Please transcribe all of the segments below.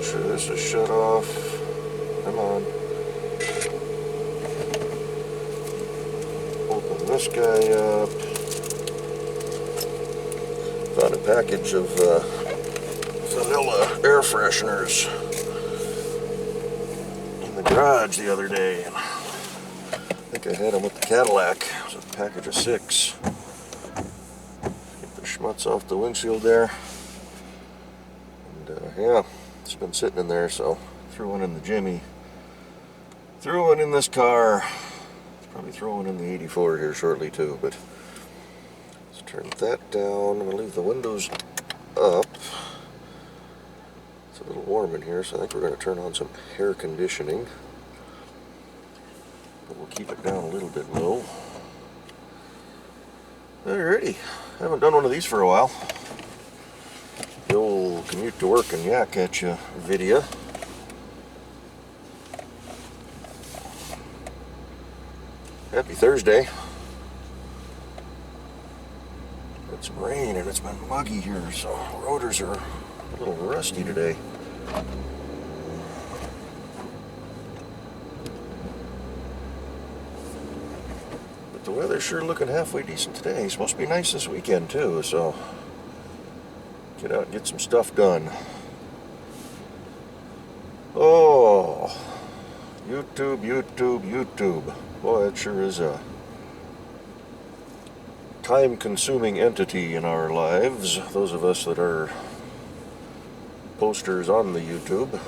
sure this is shut off. Come on. Open this guy up. Found a package of vanilla air fresheners in the garage the other day. I think I had them with the Cadillac. It was a package of 6. Get the schmutz off the windshield there. And yeah, it's been sitting in there, so threw one in the Jimmy. Threw one in this car. Probably throw one in the 84 here shortly too, but let's turn that down. I'm going to leave the windows up. It's a little warm in here, so I think we're going to turn on some air conditioning. But we'll keep it down a little bit low. Alrighty, haven't done one of these for a while. The old commute to work and yak at you video. Happy Thursday. Got some rain and it's been muggy here, so rotors are a little rusty today. But the weather's sure looking halfway decent today. It's supposed to be nice this weekend too, so get out and get some stuff done. Oh, YouTube, YouTube, YouTube. Boy, it sure is a time-consuming entity in our lives, those of us that are posters on the YouTube.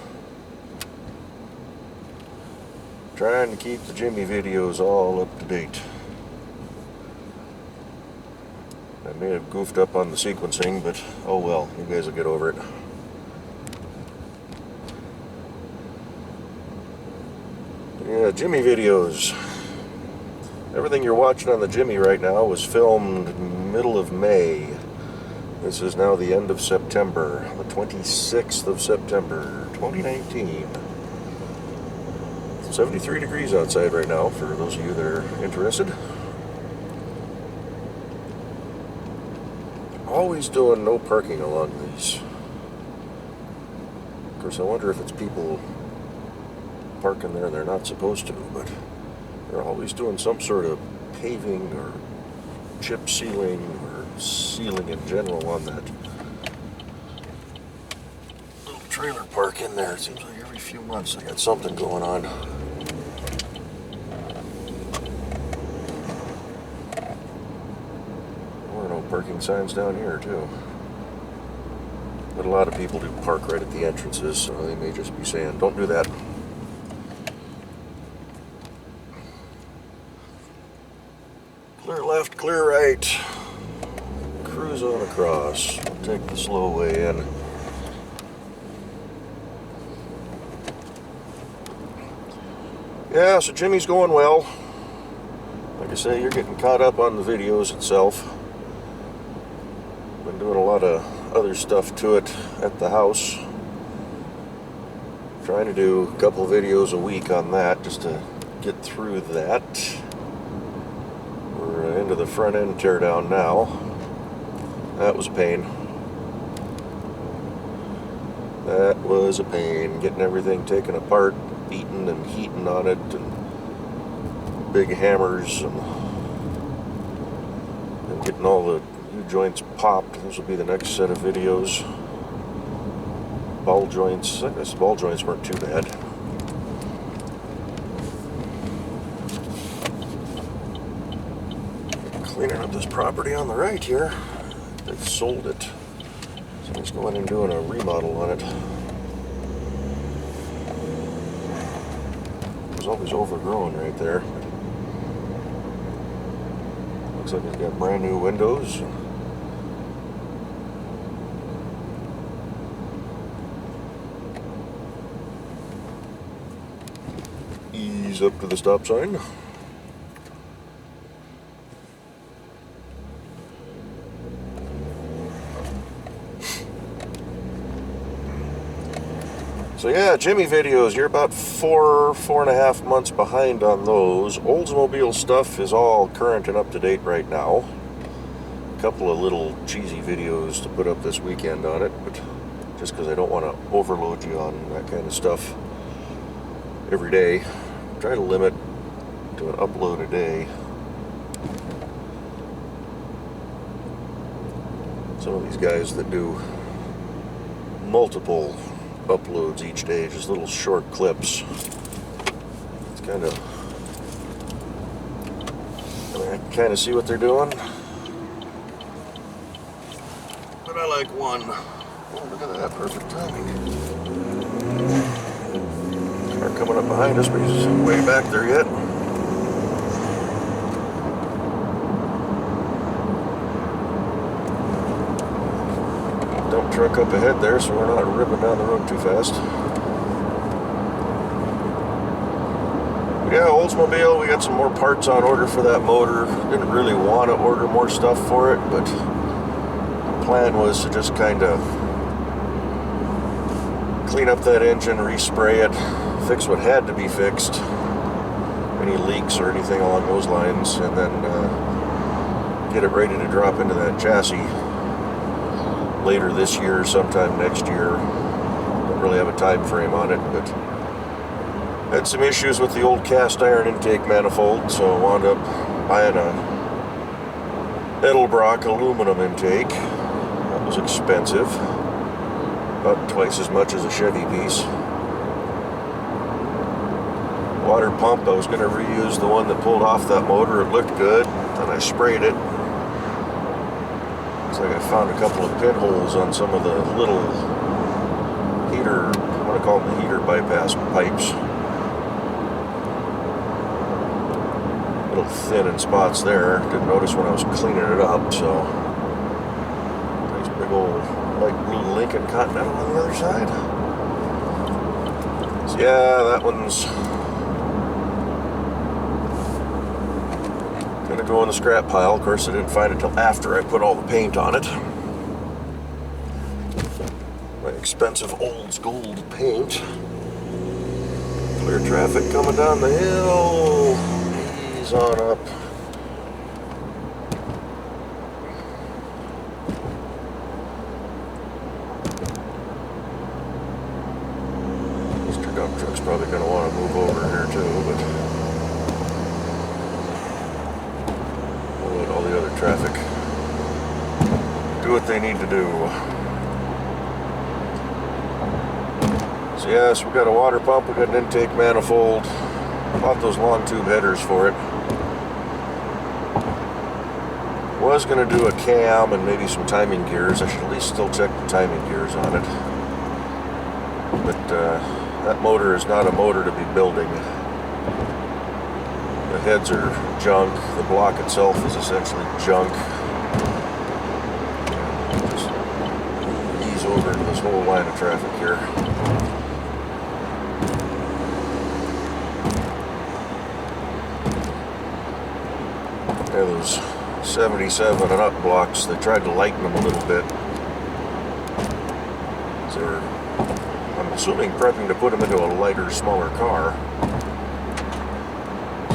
Trying to keep the Jimmy videos all up to date. I may have goofed up on the sequencing, but oh well, you guys will get over it. Yeah, Jimmy videos. Everything you're watching on the Jimmy right now was filmed middle of May. This is now the end of September, the 26th of September, 2019. 73 degrees outside right now, for those of you that are interested. Always doing no parking along these. Of course, I wonder if it's people parking there and they're not supposed to, but they're always doing some sort of paving or chip sealing or sealing in general on that little trailer park in there. It seems like every few months they got something going on. There are no parking signs down here too. But a lot of people do park right at the entrances, so they may just be saying, don't do that. Clear left, clear right. Cruise on across. Take the slow way in. Yeah, so Jimmy's going well. Like I say, you're getting caught up on the videos itself. Been doing a lot of other stuff to it at the house. Trying to do a couple videos a week on that just to get through that. We're into the front end teardown now. That was a pain. That was a pain. Getting everything taken apart, beating and heating on it, and big hammers, and getting all the U-joints popped. Those will be the next set of videos. Ball joints. I guess the ball joints weren't too bad. Cleaning up this property on the right here. They've sold it. So I'm just going in and doing a remodel on it. It was always overgrown right there. Looks like it's got brand new windows. Ease up to the stop sign. So yeah, Jimmy videos, you're about 4.5 months behind on those. Oldsmobile stuff is all current and up to date right now. A couple of little cheesy videos to put up this weekend on it, but just because I don't want to overload you on that kind of stuff every day. Try to limit to an upload a day. Some of these guys that do multiple uploads each day, just little short clips, it's kind of, I can kind of see what they're doing, but I like one. Oh, look at that, perfect timing. Car coming up behind us, but he's way back there yet. Dump truck up ahead there, so we're not ripping down the road too fast. Yeah, Oldsmobile, we got some more parts on order for that motor. Didn't really want to order more stuff for it, but the plan was to just kind of clean up that engine, respray it, fix what had to be fixed, any leaks or anything along those lines, and then get it ready to drop into that chassis later this year, sometime next year. Don't really have a time frame on it, but had some issues with the old cast iron intake manifold, so I wound up buying a Edelbrock aluminum intake. That was expensive, about twice as much as a Chevy piece. Water pump, I was going to reuse the one that pulled off that motor. It looked good, and I sprayed it. Looks like I found a couple of pinholes on some of the little heater, I want to call them the heater bypass pipes. Little thin in spots there. Didn't notice when I was cleaning it up, so nice big old light blue Lincoln Continental on the other side. So yeah, that one's gonna go in the scrap pile. Of course, I didn't find it till after I put all the paint on it. My expensive Olds Gold paint. Clear traffic coming down the hill. Ease on up. Mr. Dump Truck's probably going to want to move over here too, but we'll let all the other traffic do what they need to do. So yes, we got a water pump, we got an intake manifold. Bought those long tube headers for it. Was going to do a cam and maybe some timing gears. I should at least still check the timing gears on it. But that motor is not a motor to be building. The heads are junk. The block itself is essentially junk. Just ease over to this whole line of traffic here. Yeah, those 77 and up blocks, they tried to lighten them a little bit. So they're, I'm assuming, prepping to put them into a lighter, smaller car.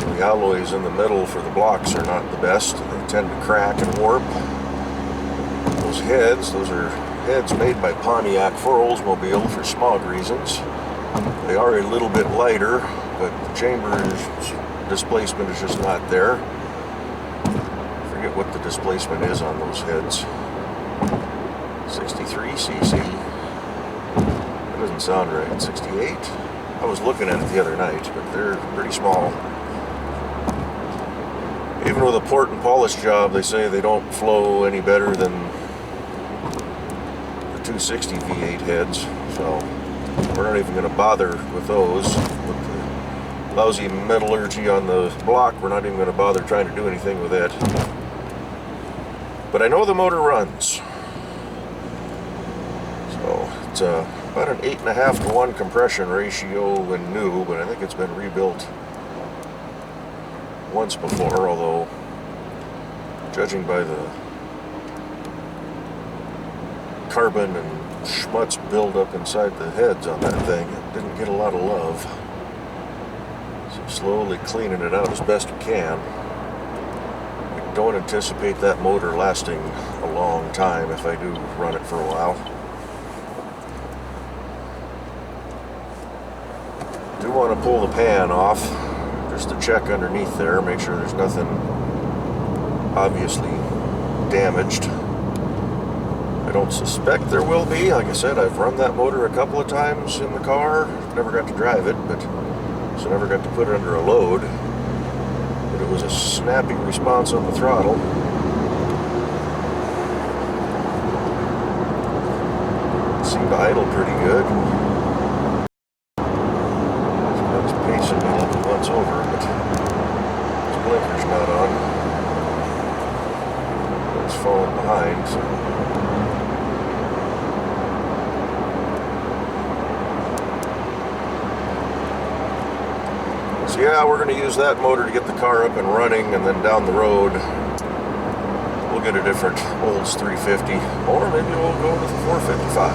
So the alloys in the middle for the blocks are not the best. They tend to crack and warp. Those are heads made by Pontiac for Oldsmobile for smog reasons. They are a little bit lighter, but the chamber displacement is just not there. What the displacement is on those heads. 63 cc. That doesn't sound right. 68. I was looking at it the other night, but they're pretty small. Even with a port and polish job, they say they don't flow any better than the 260 V8 heads, so we're not even going to bother with those. With the lousy metallurgy on the block, we're not even going to bother trying to do anything with it. But I know the motor runs. So it's about an 8.5 to 1 compression ratio when new, but I think it's been rebuilt once before, although judging by the carbon and schmutz buildup inside the heads on that thing, it didn't get a lot of love. So slowly cleaning it out as best we can. Don't anticipate that motor lasting a long time if I do run it for a while. Do want to pull the pan off just to check underneath there, make sure there's nothing obviously damaged. I don't suspect there will be. Like I said, I've run that motor a couple of times in the car. Never got to drive it, but so never got to put it under a load. But it was a snappy response on the throttle. It seemed to idle pretty good. I was pacing me like once over, but his blinker's not on. It's falling behind, so. So yeah, we're going to use that motor to get the car up and running, and then down the road we'll get a different Olds 350, or maybe we'll go with the 455.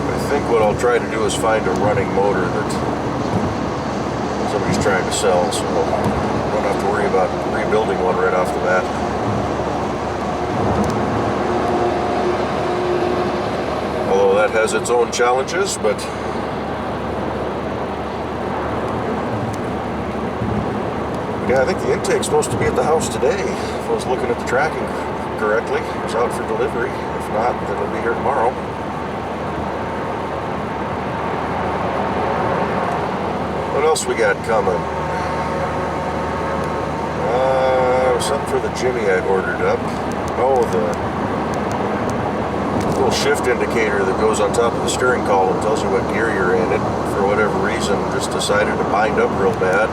I think what I'll try to do is find a running motor that somebody's trying to sell, so I don't have to worry about rebuilding one right off the bat. Although that has its own challenges, but yeah, I think the intake's supposed to be at the house today. If I was looking at the tracking correctly, it was out for delivery. If not, then it'll be here tomorrow. What else we got coming? Something for the Jimmy I'd ordered up. Oh, the little shift indicator that goes on top of the steering column tells you what gear you're in. It, for whatever reason, just decided to bind up real bad.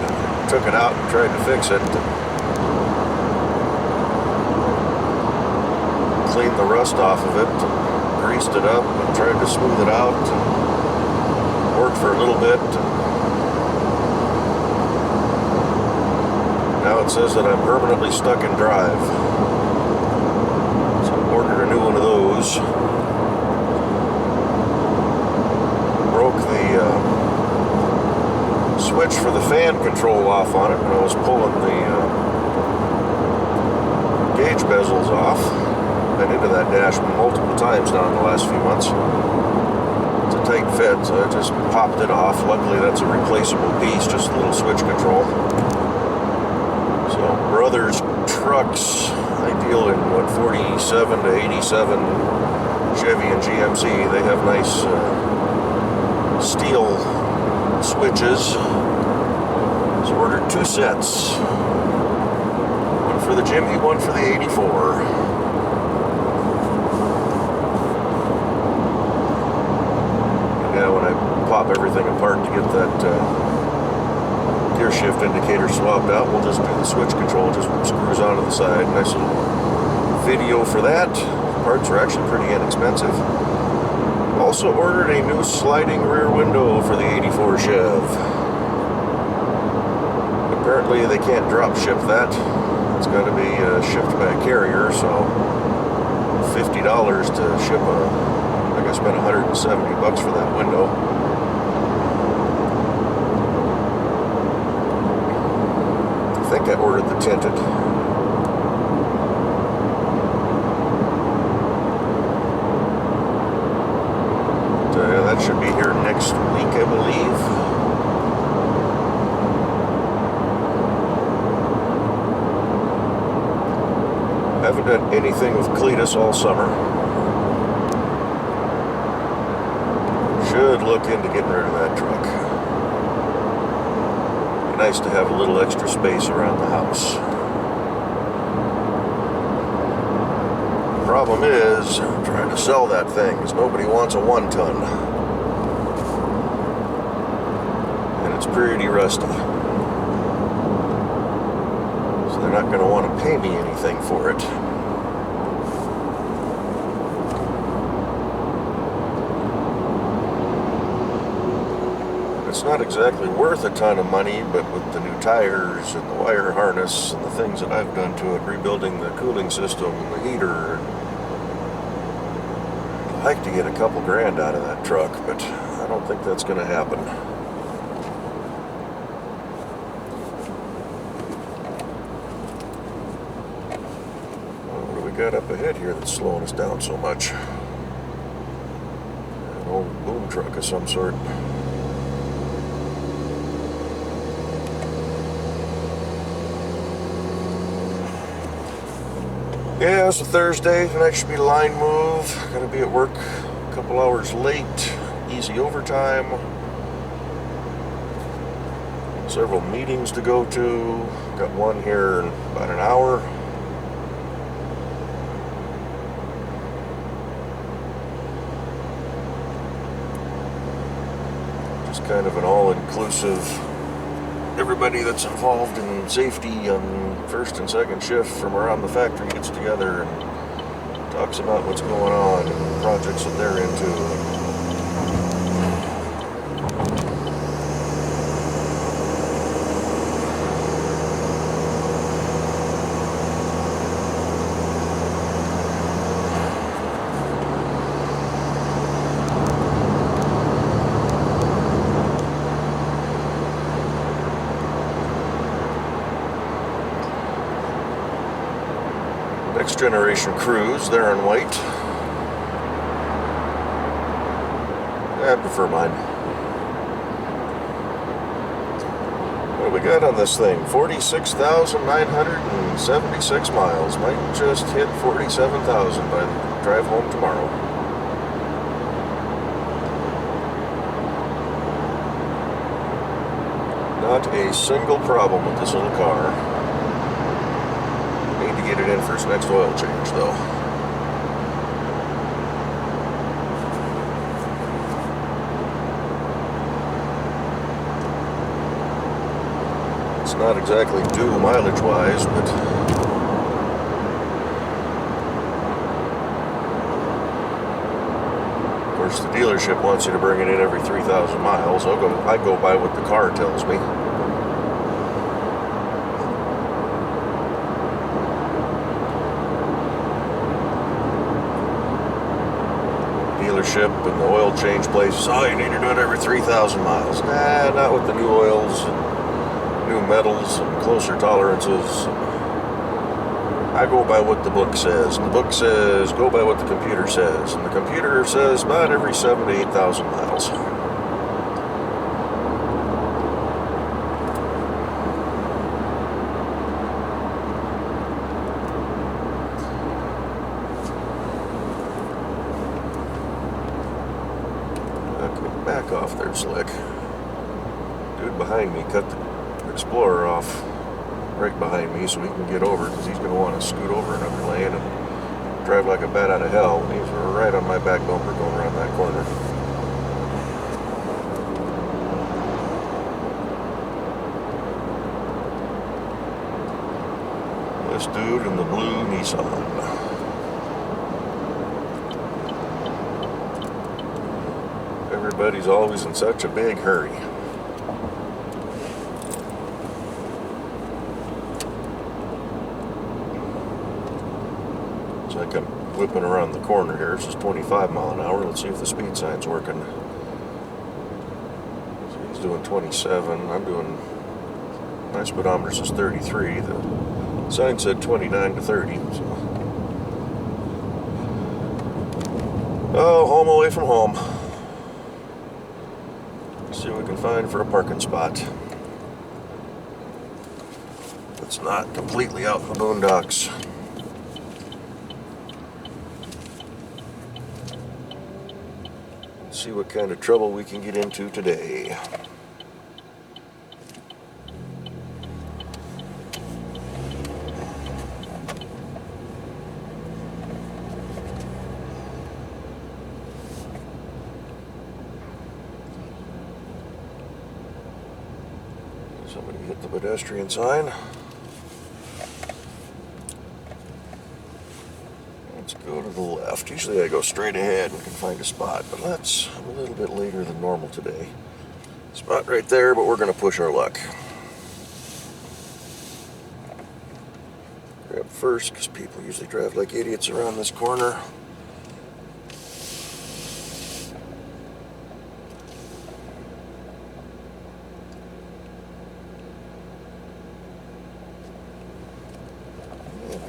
Took it out and tried to fix it. Cleaned the rust off of it, greased it up, and tried to smooth it out. Worked for a little bit. Now it says that I'm permanently stuck in drive. So I ordered a new one of those. Broke the switch for the fan control off on it when I was pulling the gauge bezels off. Been into that dash multiple times now in the last few months. It's a tight fit, so I just popped it off. Luckily that's a replaceable piece, just a little switch control. So Brothers Trucks, they deal in what, 47 to 87 Chevy and GMC. They have nice steel switches. So ordered 2 sets. One for the Jimmy, one for the 84. And now when I pop everything apart to get that gear shift indicator swapped out, we'll just do the switch control, just screws onto the side. Nice little video for that. Parts are actually pretty inexpensive. Also ordered a new sliding rear window for the 84 Chev. Apparently they can't drop ship that. It's got to be shipped by a carrier, so $50 to ship I guess spent $170 for that window. I think I ordered the tinted. That should be here next week, I believe. Haven't done anything with Cletus all summer. Should look into getting rid of that truck. Be nice to have a little extra space around the house. Problem is, I'm trying to sell that thing because nobody wants a 1-ton. And it's pretty rusty. So they're not going to want to pay me anything for it. It's not exactly worth a ton of money, but with the new tires and the wire harness and the things that I've done to it, rebuilding the cooling system and the heater, I'd like to get a couple grand out of that truck, but I don't think that's going to happen. Well, what do we got up ahead here that's slowing us down so much? An old boom truck of some sort. Yeah, it's a Thursday. Tonight should be a line move. Gotta be at work a couple hours late. Easy overtime. Several meetings to go to. Got one here in about an hour. Just kind of an all-inclusive. Everybody that's involved in safety on first and second shift from around the factory gets together and talks about what's going on and projects that they're into. Next generation Cruze, they're in white. I prefer mine. What do we got on this thing? 46,976 miles. Might just hit 47,000 by the drive home tomorrow. Not a single problem with this little car. Get it in for its next oil change, though. It's not exactly due mileage-wise, but of course the dealership wants you to bring it in every 3,000 miles. I go by what the car tells me. Dealership and the oil change places, oh, you need to do it every 3,000 miles. Nah, not with the new oils and new metals and closer tolerances. I go by what the book says, and the book says go by what the computer says, and the computer says about every 7,000 to 8,000 miles. Back off there, Slick. Dude behind me cut the Explorer off right behind me so he can get over, because he's going to want to scoot over another lane and drive like a bat out of hell. And he's right on my back bumper going around that corner. This dude in the blue Nissan. Everybody's always in such a big hurry. It's like I'm whipping around the corner here. This is 25 mile an hour. Let's see if the speed sign's working. So he's doing 27. I'm doing, my speedometer says 33. The sign said 29 to 30. So. Oh, home away from home. See what we can find for a parking spot. It's not completely out in the boondocks. Let's see what kind of trouble we can get into today. Somebody hit the pedestrian sign. Let's go to the left. Usually I go straight ahead and can find a spot, but that's a little bit later than normal today. Spot right there, but we're going to push our luck. Grab first, because people usually drive like idiots around this corner.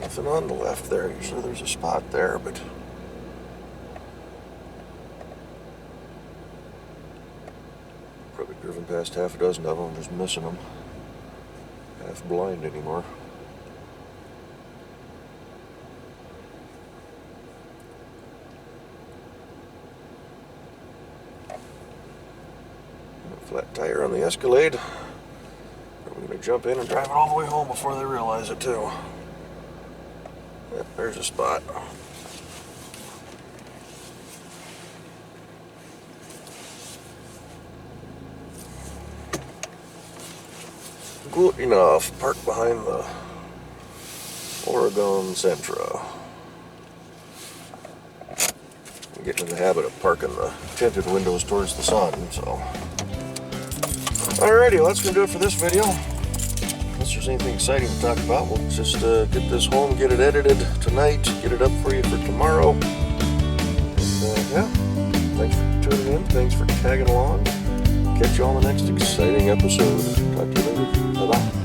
Nothing on the left there. Usually there's a spot there, but Driven past half a dozen of them, just missing them. Half blind anymore. Flat tire on the Escalade. I'm going to jump in and drive it all the way home before they realize it too. Yep, there's a spot. Good enough. Park behind the Oregon Sentra. I'm getting in the habit of parking the tinted windows towards the sun, so. Alrighty, well, that's going to do it for this video. Unless there's anything exciting to talk about, we'll just get this home, get it edited tonight, get it up for you for tomorrow. And yeah, thanks for tuning in, thanks for tagging along. Catch you on the next exciting episode. Talk to you later. Bye-bye.